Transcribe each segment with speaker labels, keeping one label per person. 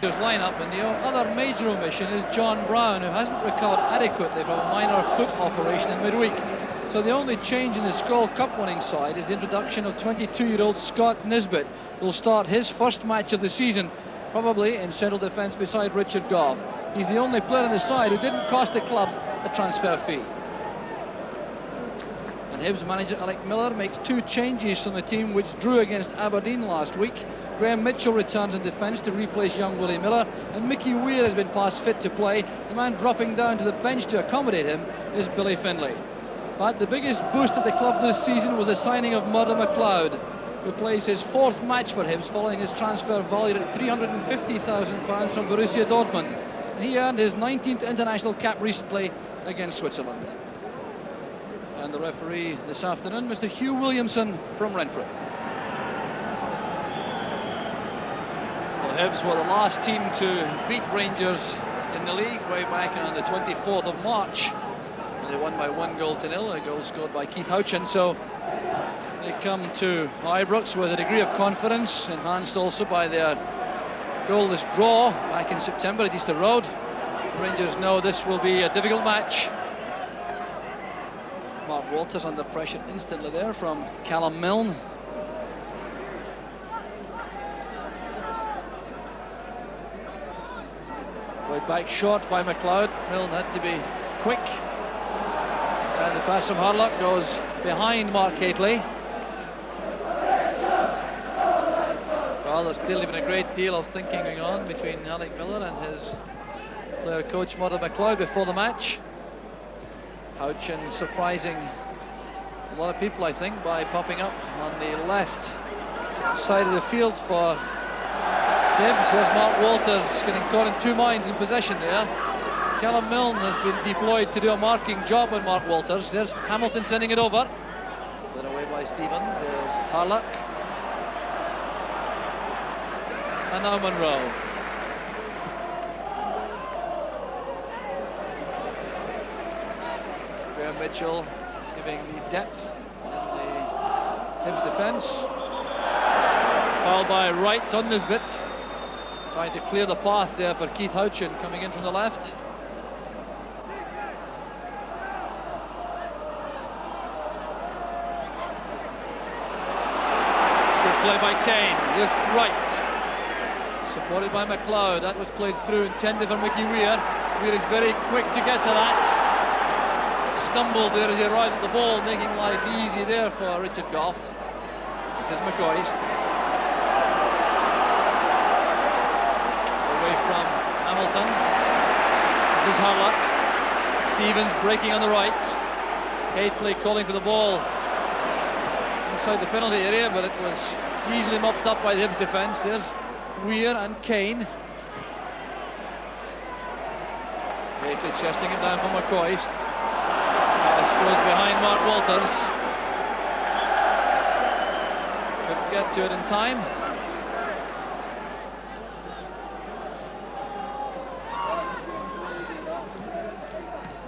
Speaker 1: lineup, and the other major omission is John Brown, who hasn't recovered adequately from a minor foot operation in midweek. So the only change in the Skoll Cup winning side is the introduction of 22-year-old Scott Nisbet, who will start his first match of the season, probably in central defence beside Richard Gough. He's the only player in the side who didn't cost the club a transfer fee. And Hibs manager Alec Miller makes two changes from the team which drew against Aberdeen last week. Graham Mitchell returns in defence to replace young Willie Miller, and Mickey Weir has been passed fit to play. The man dropping down to the bench to accommodate him is Billy Findlay. But the biggest boost at the club this season was the signing of Murdo McLeod, who plays his fourth match for Hibs following his transfer valued at £350,000 from Borussia Dortmund. And he earned his 19th international cap recently against Switzerland. And the referee this afternoon, Mr. Hugh Williamson from Renfrew. Well, Hibs were the last team to beat Rangers in the league way back on the 24th of March. They won by 1-0, a goal scored by Keith Houchin. So they come to Ibrox with a degree of confidence, enhanced also by their goalless draw back in September at Easter Road. The Rangers know this will be a difficult match. Mark Walters under pressure instantly there from Callum Milne. Played back short by McLeod. Milne had to be quick. And the pass from Hurlock goes behind Mark Hateley. Well, there's clearly been a great deal of thinking going on between Alec Miller and his player coach Murdo McLeod before the match. Houchin surprising a lot of people, I think, by popping up on the left side of the field for Hibs. There's Mark Walters getting caught in two minds in possession there. Callum Milne has been deployed to do a marking job on Mark Walters. There's Hamilton sending it over. Put away by Stevens. There's Hurlock. And now Monroe. Graham Mitchell giving the depth in the Hibs defence. Foul by Wright on Nisbet. Trying to clear the path there for Keith Houchin coming in from the left. Play by Kane. Here's Wright, supported by McLeod. That was played through, intended for Mickey Weir. Weir is very quick to get to that. Stumbled there as he arrived at the ball, making life easy there for Richard Gough. This is McCoist. Away from Hamilton. This is Hurlock. Stevens breaking on the right. Hateley calling for the ball inside the penalty area, but it was easily mopped up by the Hibs defence. There's Weir and Kane. Hateley chesting it down for McCoist. Pass goes behind Mark Walters. Couldn't get to it in time.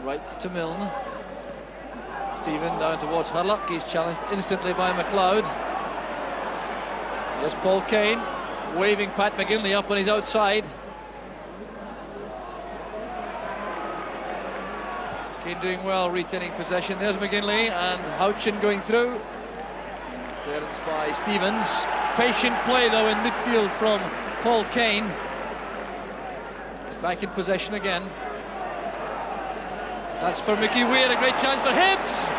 Speaker 1: Right to Milne. Stephen down towards Hurlock. He's challenged instantly by McLeod. There's Paul Kane waving Pat McGinley up on his outside. Kane doing well, retaining possession. There's McGinley and Houchin going through. Clearance by Stevens. Patient play though in midfield from Paul Kane. He's back in possession again. That's for Mickey Weir, a great chance for Hibs!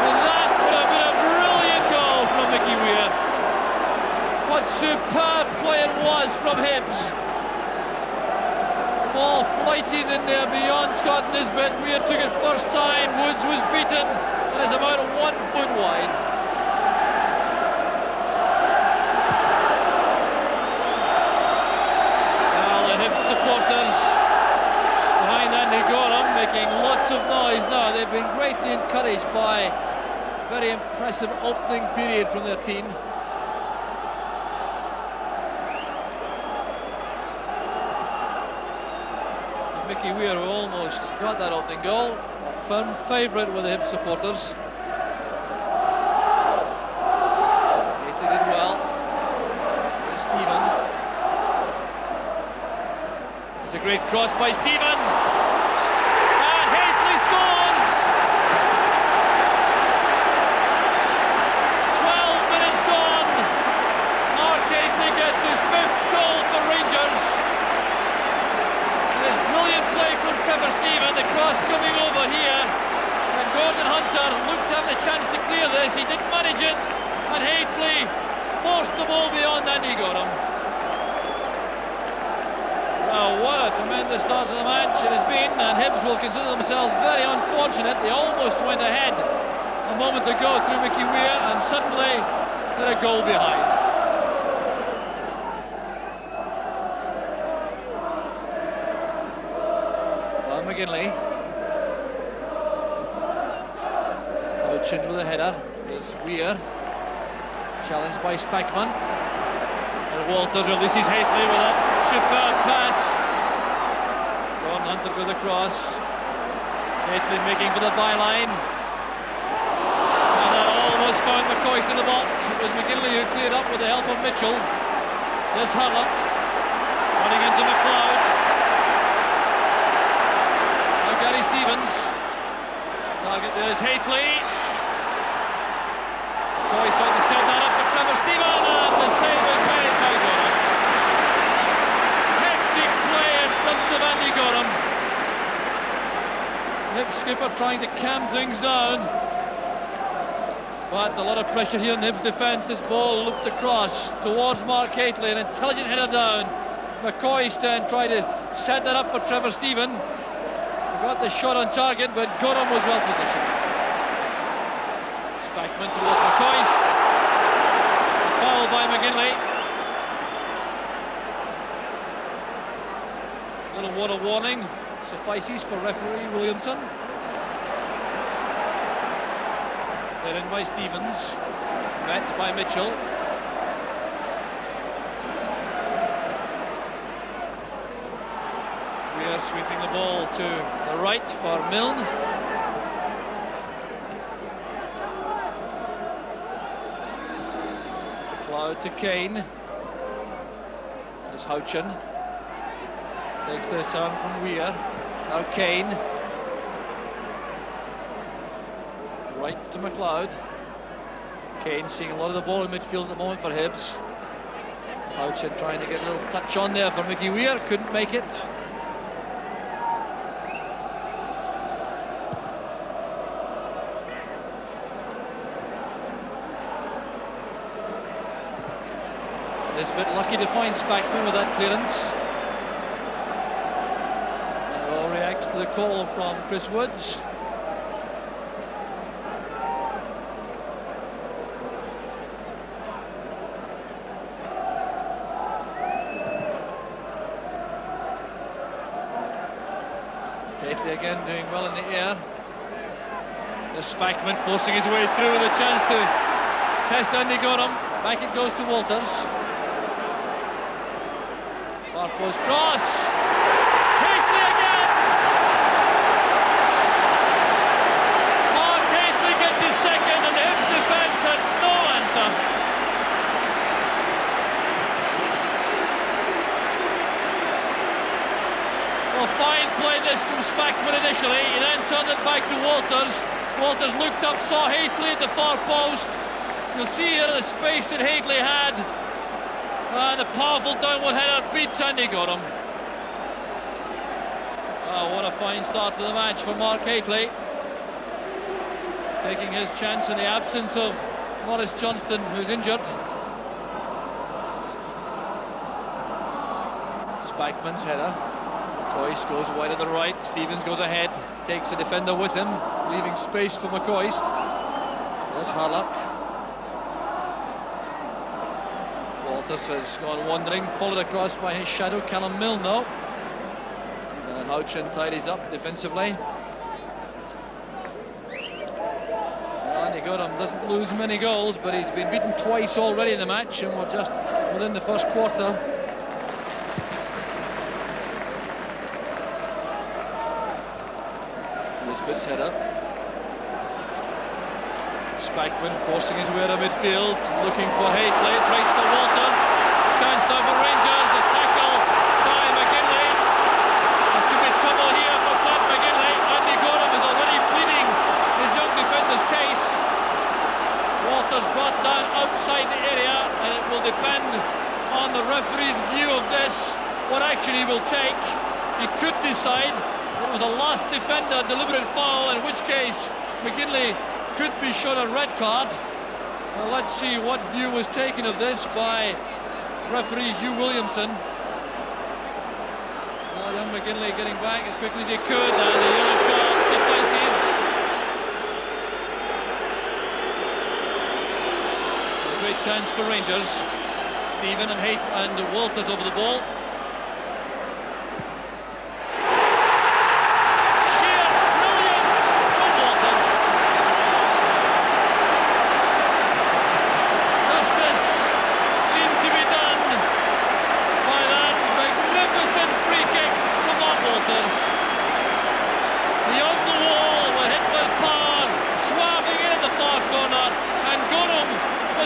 Speaker 1: Well, that would have been a brilliant goal from Mickey Weir. What superb play it was from Hibs. The ball flighted in there beyond Scott Nisbet. Weir took it first time, Woods was beaten, and is about 1 foot wide. Well, the Hibs supporters behind Andy Gorham making lots of noise now. They've been greatly encouraged by a very impressive opening period from their team. And Mickey Weir, who almost got that opening goal, a firm favourite with the Hibs supporters. Hateley did well. Stephen
Speaker 2: a great cross by Stephen. And Hateley scores! 12 minutes gone. Mark Hateley gets his 5th goal for Rangers. And there's brilliant play from Trevor Stephen, the cross coming over here. And Gordon Hunter looked to have the chance to clear this, he didn't manage it. And Hateley forced the ball beyond Andy Gorham. Well, what a tremendous start to the match it has been, and Hibs will consider themselves very unfortunate. They almost went ahead a moment ago through Mickey Weir, and suddenly they're a goal behind. Well, McGinley. Houchin with a header. There's Weir. Challenged by Spackman. And Walters releases Hateley with a superb pass. Gordon Hunter with a cross. Hateley making for the byline. And that almost found McCoist in the box. It was McGinley who cleared up with the help of Mitchell. There's Hurlock running into McLeod. Now Gary Stevens. Target there is Hateley. McCoist trying to set that up for Trevor Stephen, and the save is made by Gorham. Hectic play in front of Andy Gorham. Hibs skipper trying to calm things down, but a lot of pressure here in Hibs defence. This ball looped across towards Mark Hateley, an intelligent header down. McCoist then tried to set that up for Trevor Stephen. He got the shot on target, but Gorham was well positioned. Spackman towards McCoist. Foul by McGinley. Little word of warning suffices for referee Williamson. They're in by Stevens. Met by Mitchell. We are sweeping the ball to the right for Milne. McLeod to Kane. There's Houchin. Takes the turn from Weir. Now Kane. Right to McLeod. Kane seeing a lot of the ball in midfield at the moment for Hibs. Houchin trying to get a little touch on there for Mickey Weir. Couldn't make it. Is a bit lucky to find Spackman with that clearance. And all reacts to the call from Chris Woods. Hateley again doing well in the air. There's Spackman forcing his way through with a chance to test Andy Gorham. Back it goes to Walters. Far post cross. Hateley again. Mark Hateley gets his second, and the Hibs defence had no answer. Well, fine play this from Spackman initially. He then turned it back to Walters. Walters looked up, saw Hateley at the far post. You'll see here the space that Hateley had. And a powerful downward header beats Andy Gorham. Oh, what a fine start to the match for Mark Hateley. Taking his chance in the absence of Maurice Johnston, who's injured. Spackman's header. McCoist goes wide to the right. Stevens goes ahead. Takes the defender with him, leaving space for McCoist. There's Hurlock. Walters has gone wandering, followed across by his shadow, Callum Milne now. And Houchin tidies up defensively. Well, Andy Gorham doesn't lose many goals, but he's been beaten twice already in the match, and we're just within the first quarter. Nisbet's header. Spackman forcing his way to midfield, looking for Hateley, breaks to Walters. Chance now for Rangers, the tackle by McGinley. referee's view of this, what action he will take. He could decide it was a last defender deliberate foul, in which case McGinley could be shown a red card. Well, let's see what view was taken of this by referee Hugh Williamson. Well, young McGinley getting back as quickly as he could, and the yellow card suffices. So a great chance for Rangers. Stephen and Hayth and Walters over the ball.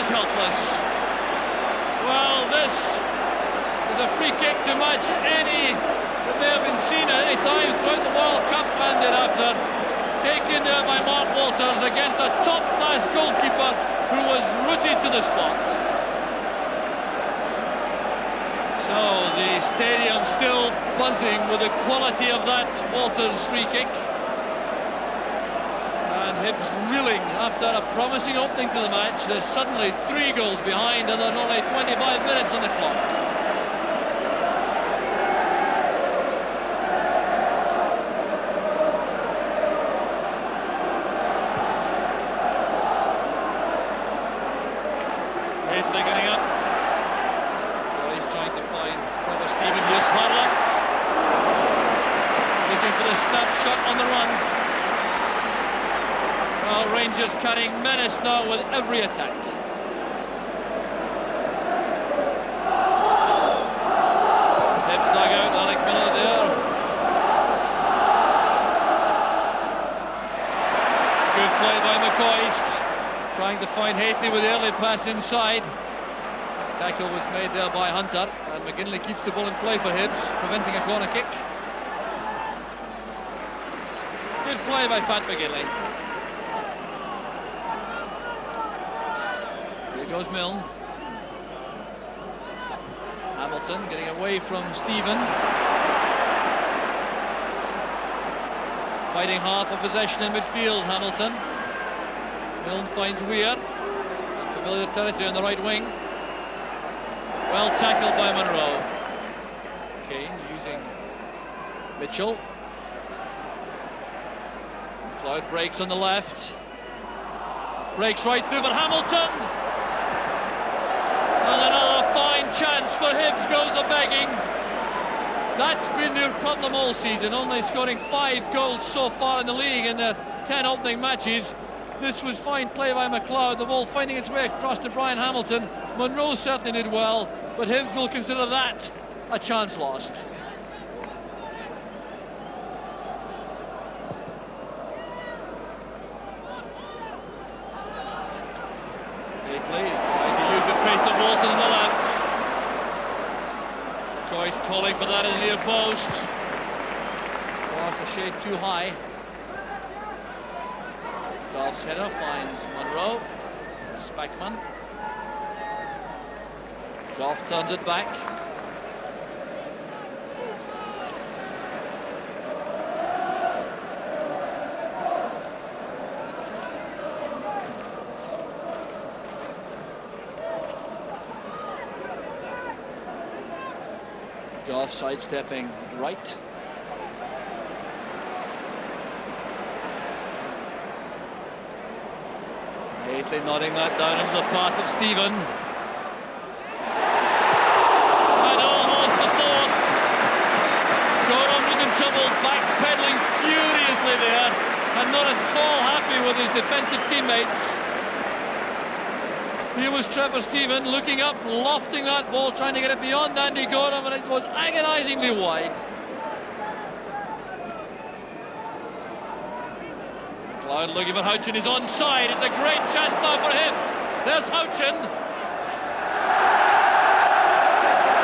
Speaker 2: Helpless. Well, this is a free kick to match any that may have been seen at any time throughout the World Cup and thereafter. Taken there by Mark Walters against a top-class goalkeeper who was rooted to the spot. So the stadium still buzzing with the quality of that Walters free kick. Hibs reeling after a promising opening to the match. They're suddenly 3 goals behind and there's only 25 minutes on the clock. Haytley getting up. Well, he's trying to find clever Stephen. Here's Harlock looking for the snapshot on the run. Well, Rangers carrying menace now with every attack. Hibs dug out, Alec Miller there. Good play by McCoist, trying to find Haytley with the early pass inside. Tackle was made there by Hunter, and McGinley keeps the ball in play for Hibs, preventing a corner kick. Good play by Pat McGinley. Goes Milne. Hamilton getting away from Stephen. Fighting half of possession in midfield, Hamilton. Milne finds Weir. Familiar territory on the right wing. Well tackled by Monroe. Kane using Mitchell. McLeod breaks on the left. Breaks right through, but Hamilton! And another fine chance for Hibs goes a-begging. That's been their problem all season, only scoring 5 goals so far in the league in their 10 opening matches. This was fine play by McLeod, the ball finding its way across to Brian Hamilton. Monroe certainly did well, but Hibs will consider that a chance lost. Walters on the left. Coyce calling for that in the near post. Was a shade too high. Goff's header finds Monroe. Spackman. Goff turns it back. Goff sidestepping right. Haytley nodding that down into the path of Stephen. And almost the fourth. Gorham was in trouble, backpedaling furiously there, and not at all happy with his defensive teammates. Here was Trevor Stephen looking up, lofting that ball, trying to get it beyond Andy Gorham, and it goes agonisingly wide. McLeod looking for Houchin, he's onside. It's a great chance now for Hibs. There's Houchin.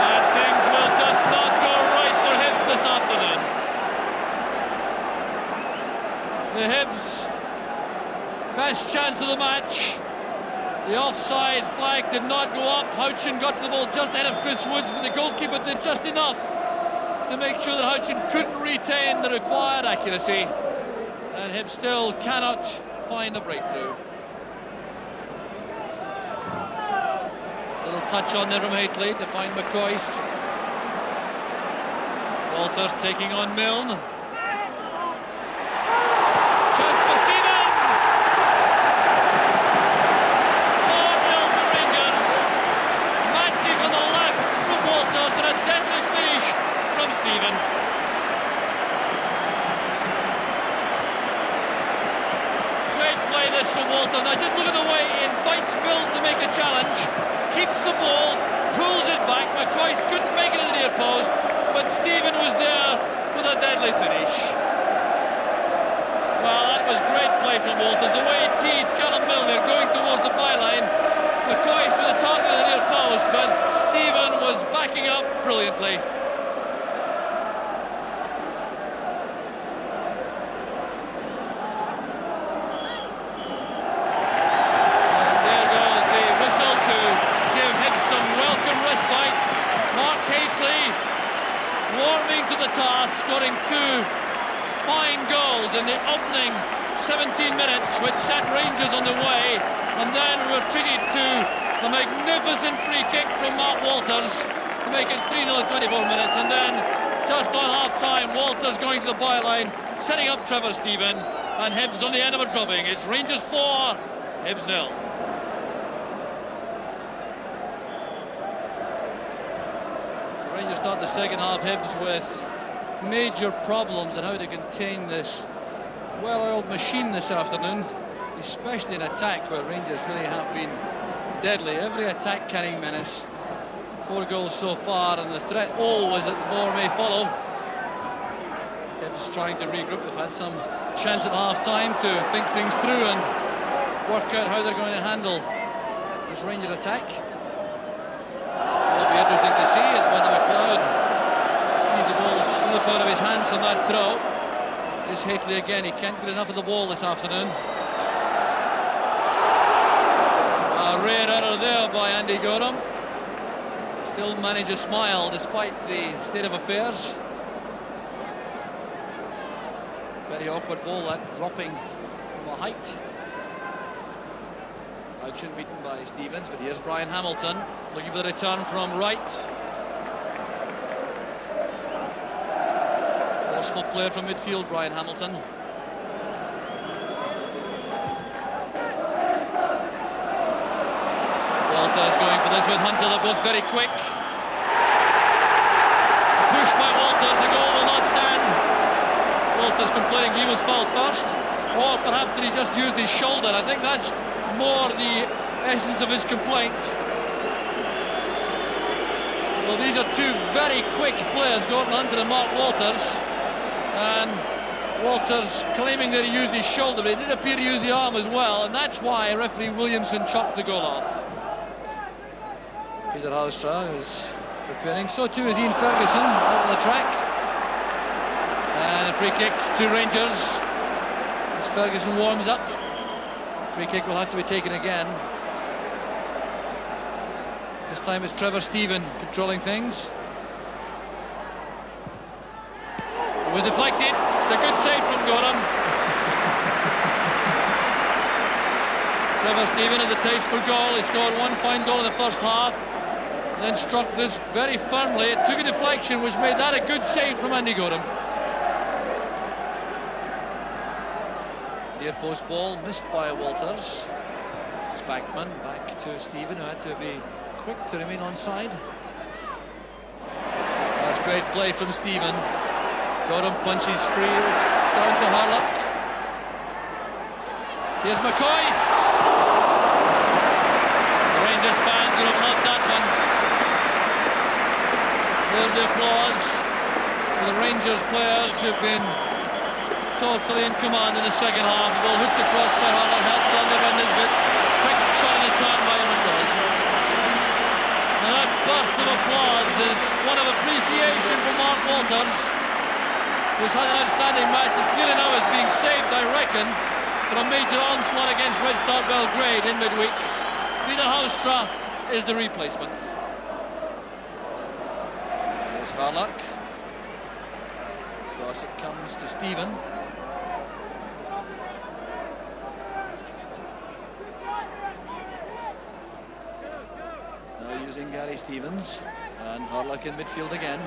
Speaker 2: And things will just not go right for Hibs this afternoon. The Hibs' best chance of the match. The offside flag did not go up. Houchin got to the ball just ahead of Chris Woods, but the goalkeeper did just enough to make sure that Houchin couldn't retain the required accuracy. And Hibs still cannot find a breakthrough. Little touch on there from Haitley to find McCoist. Walters taking on Milne. Chance for Stephen! 4-0 to Rangers. Magic on the left from Walters and a deadly finish from Stephen. Great play this from Walters. Now just look at the way he invites Milne to make a challenge. Keeps the ball, pulls it back. McCoist couldn't make it in the near post, but Stephen was there with a deadly finish. Well, that was great play from Walters. The way he teased Callum Milne there, going towards the byline. McCoist with a target in the near post, but Stephen was backing up brilliantly. Warming to the task, scoring 2 fine goals in the opening 17 minutes, which set Rangers on the way, and then we were treated to the magnificent free kick from Mark Walters to make it 3-0 in 24 minutes, and then just on half-time, Walters going to the byline, setting up Trevor Stephen, and Hibs on the end of a drubbing. It's Rangers 4, Hibs 0. Rangers start the second half, Hibs with major problems on how to contain this well-oiled machine this afternoon, especially in attack where Rangers really have been deadly. Every attack carrying menace. 4 goals so far, and the threat always that more may follow. Hibs trying to regroup. They've had some chance at half-time to think things through and work out how they're going to handle this Rangers attack. It'll be interesting to see as Brendan McLeod sees the ball slip out of his hands on that throw. Is Haitley again, he can't get enough of the ball this afternoon. A rare error there by Andy Gorham. Still manage a smile despite the state of affairs. Very awkward ball, that dropping from a height. Houchin beaten by Stevens, but here's Brian Hamilton looking for the return from right. Forceful player from midfield, Brian Hamilton. Walters going for this with Hunter, they're both very quick. Push by Walters, the goal will not stand. Walters complaining he was fouled first, or perhaps did he just use his shoulder? I think that's more the essence of his complaint. Well, these are 2 very quick players, Gordon Hunter and Mark Walters, and Walters claiming that he used his shoulder, but he did appear to use the arm as well, and that's why referee Williamson chopped the goal off. Peter Haustra is preparing, so too is Ian Ferguson out on the track, and a free kick to Rangers as Ferguson warms up. Free kick will have to be taken again. This time it's Trevor Stephen controlling things. It was deflected. It's a good save from Gorham. Trevor Stephen had the taste for goal. He scored 1 fine goal in the first half, then struck this very firmly. It took a deflection, which made that a good save from Andy Gorham. Near post ball missed by Walters. Spackman back to Stephen, who had to be quick to remain onside. That's great play from Stephen. Gorham punches free. It's down to Harlock. Here's McCoist. The Rangers fans will have loved that one. There's the applause for the Rangers players who've been totally in command in the second half. The ball hooked across by Harlock, helped on the Renders, but quick shot in the turn by McCoist. And that burst of applause is one of appreciation for Mark Walters, who's had an outstanding match and clearly now is being saved, I reckon, from a major onslaught against Red Star Belgrade in midweek. Peter Houstra is the replacement. There's Harlock. Across it comes to Stephen. Now using Gary Stevens, and Harlock in midfield again.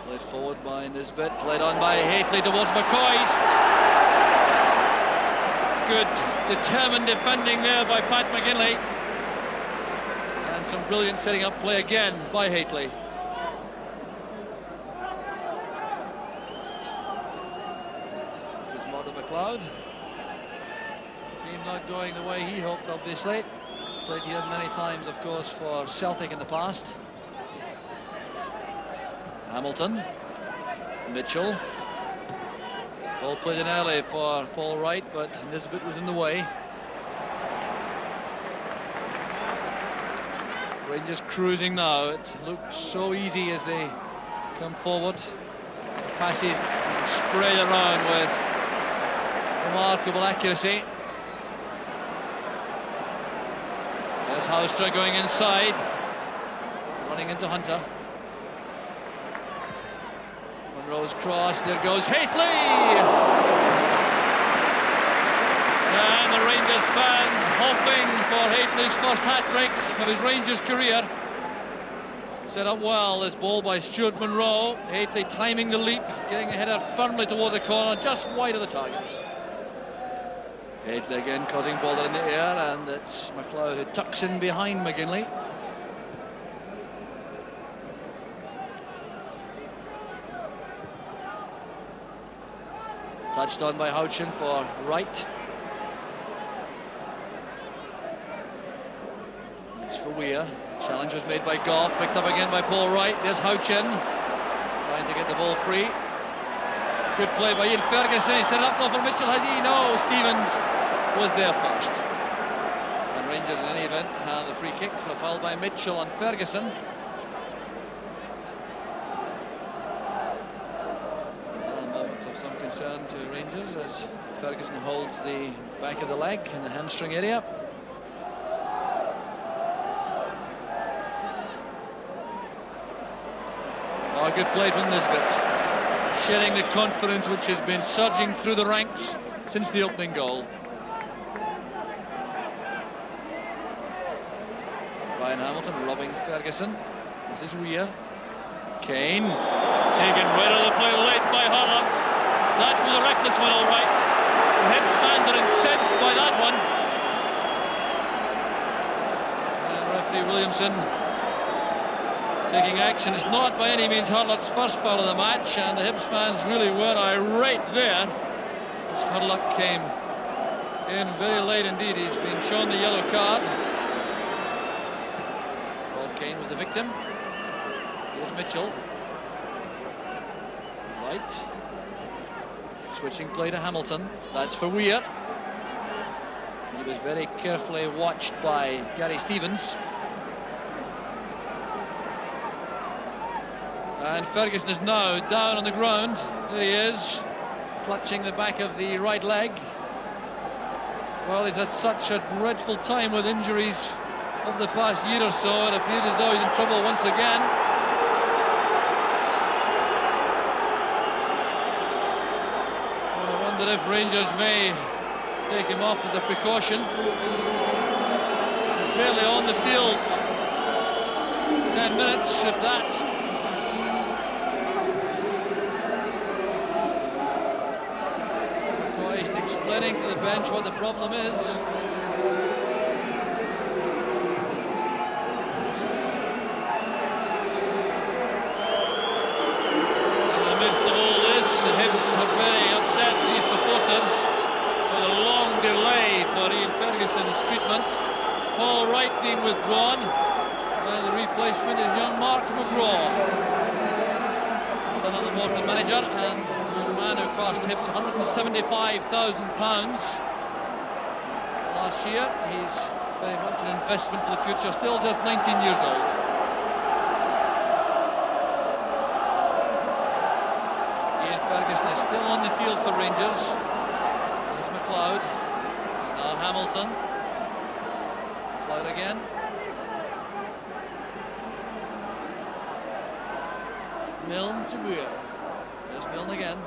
Speaker 2: Played forward by Nisbet, played on by Hateley towards McCoist. Good, determined defending there by Pat McGinley. And some brilliant setting up play again by Hateley. This is Martin McLeod. Game not going the way he hoped, obviously. Played here many times, of course, for Celtic in the past. Hamilton, Mitchell. Ball played in early for Paul Wright, but Nisbet was in the way. Rangers cruising now. It looks so easy as they come forward. Passes sprayed around with remarkable accuracy. There's Houstra going inside, running into Hunter. Monroe's cross, there goes Hateley! And the Rangers fans hoping for Hateley's first hat-trick of his Rangers career. Set up well, this ball by Stuart Monroe. Hateley timing the leap, getting the header firmly towards the corner, just wide of the target. Hateley again causing ball in the air, and it's McLeod who tucks in behind McGinley. Touched on by Houchin for Wright. That's for Weir. Challenge was made by Goff, picked up again by Paul Wright. There's Houchin, trying to get the ball free. Good play by Ian Ferguson. He set it up though for Mitchell. Has he? No, Stevens was there first. And Rangers, in any event, had the free kick for a foul by Mitchell on Ferguson. Some concern to Rangers as Ferguson holds the back of the leg in the hamstring area. Oh, good play from Nisbet, shedding the confidence which has been surging through the ranks since the opening goal. Ryan Hamilton robbing Ferguson. This is Weir. Kane taken right out of the play late by Harlock. That was a reckless one, all right. The Hibs fans are incensed by that one. And referee Williamson taking action. It's not by any means Harlock's first foul of the match, and the Hibs fans really were irate there as Harlock came in very late indeed. He's been shown the yellow card. Paul Kane was the victim. Here's Mitchell. Right. Switching play to Hamilton. That's for Weir. He was very carefully watched by Gary Stevens. And Ferguson is now down on the ground. There he is, clutching the back of the right leg. Well, he's had such a dreadful time with injuries over the past year or so. It appears as though he's in trouble once again. If Rangers may take him off as a precaution. He's barely on the field. 10 minutes, if that. Christ explaining to the bench what the problem is. In the midst of all this, the Hibs are very upset with these supporters for the long delay for Ian Ferguson's treatment. Paul Wright being withdrawn, and the replacement is young Mark McGraw, son of the Morton manager, and a man who cost Hibs £175,000 last year. He's very much an investment for the future, still just 19 years old. Ferguson is still on the field for Rangers. Hamilton. Cloud again. Milne to Weir. There's Milne again.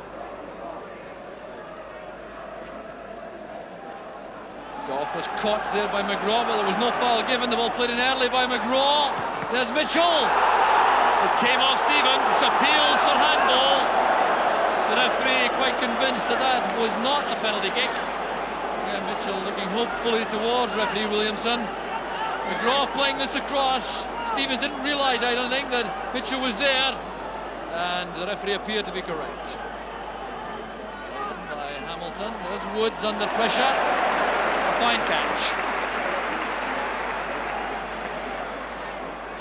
Speaker 2: Goff was caught there by McGraw, but there was no foul given. The ball played in early by McGraw. There's Mitchell. It came off Stevens. Appeals for handball. The referee quite convinced that that was not a penalty kick. Yeah, Mitchell looking hopefully towards referee Williamson. McGraw playing this across. Stevens didn't realise, I don't think, that Mitchell was there. And the referee appeared to be correct. By Hamilton. There's Woods under pressure. Fine catch.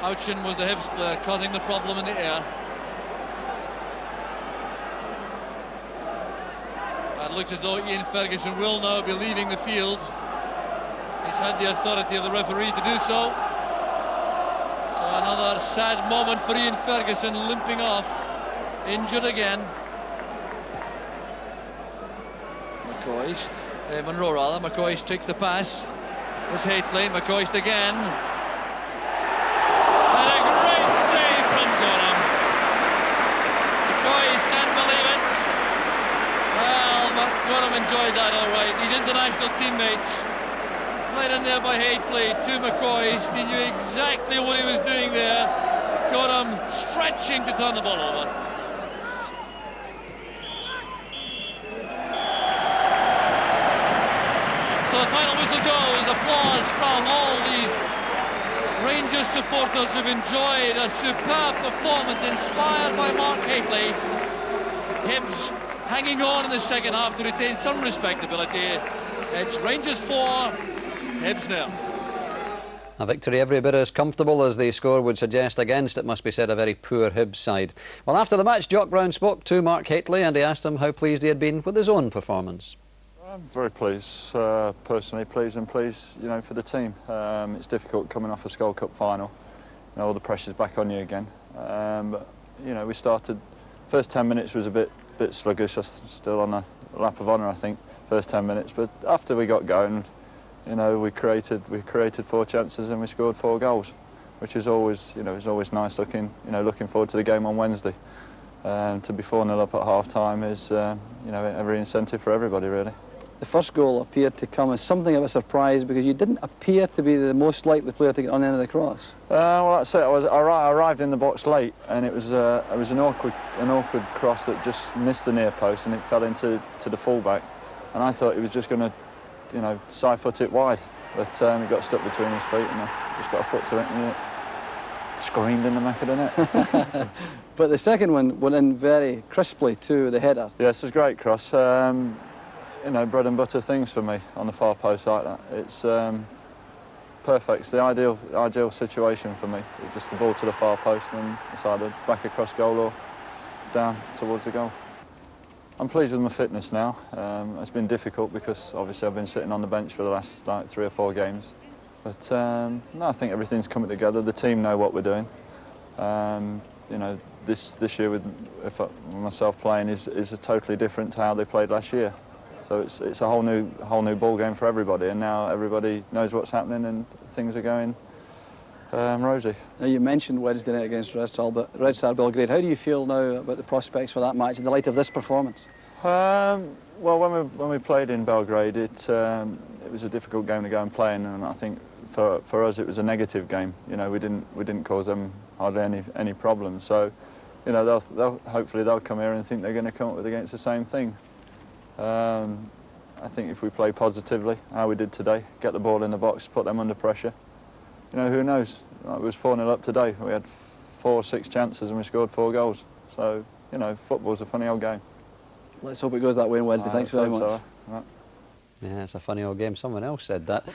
Speaker 2: Houchin was the Hibs player causing the problem in the air. It looks as though Ian Ferguson will now be leaving the field. He's had the authority of the referee to do so. So another sad moment for Ian Ferguson, limping off, injured again. McCoist. Monroe rather. McCoist takes the pass. There's Hateley. McCoist again. And a great save from Gorham. McCoist can't believe it. Well, Gorham enjoyed that all right. His international teammates played in there by Hateley to McCoist. He knew exactly what he was doing there. Gorham stretching to turn the ball over. So the final whistle goes. Applause from all these Rangers supporters who've enjoyed a superb performance inspired by Mark Hateley. Hibs hanging on in the second half to retain some respectability. It's Rangers 4, Hibs 0.
Speaker 3: A victory every bit as comfortable as the score would suggest against, it must be said, a very poor Hibs side. Well, after the match, Jock Brown spoke to Mark Hateley and he asked him how pleased he had been with his own performance.
Speaker 4: I'm very pleased, personally pleased, and pleased, you know, for the team. It's difficult coming off a Skull Cup final. You know, all the pressure's back on you again. But you know, we started. First 10 minutes was a bit sluggish. Still on a lap of honour, I think. First 10 minutes, but after we got going, you know, we created 4 chances and we scored 4 goals, which is always, you know, is always nice looking forward to the game on Wednesday. To be 4-0 up at half time is, you know, every incentive for everybody really.
Speaker 5: The first goal appeared to come as something of a surprise because you didn't appear to be the most likely player to get on the end of the cross.
Speaker 4: Well, that's it. I arrived in the box late, and it was an awkward cross that just missed the near post, and it fell into the fullback. And I thought he was just going to, you know, side foot it wide, but he got stuck between his feet, and I just got a foot to it, and it screamed in the back of the net.
Speaker 5: But the second one went in very crisply to the header.
Speaker 4: Yes, it was a great cross. You know, bread and butter things for me on the far post like that. It's perfect. It's the ideal situation for me. It's just the ball to the far post, and it's either back across goal or down towards the goal. I'm pleased with my fitness now. It's been difficult because obviously I've been sitting on the bench for the last 3 or 4 games. But no, I think everything's coming together. The team know what we're doing. You know, this year with myself playing is totally different to how they played last year. So it's a whole new ball game for everybody, and now everybody knows what's happening and things are going rosy.
Speaker 5: Now, you mentioned Wednesday night against Red Star Belgrade. How do you feel now about the prospects for that match in the light of this performance?
Speaker 4: Well, when we played in Belgrade, it was a difficult game to go and play in, and I think for us it was a negative game. You know, we didn't cause them hardly any problems. So, you know, hopefully they'll come here and think they're going to come up with against the same thing. I think if we play positively, how we did today, get the ball in the box, put them under pressure, you know, who knows? It was 4-0 up today. We had 4 or 6 chances and we scored 4 goals. So, you know, football's a funny old game.
Speaker 5: Let's hope it goes that way on Wednesday. Thanks very much.
Speaker 4: So. Right.
Speaker 3: Yeah, it's a funny old game. Someone else said that.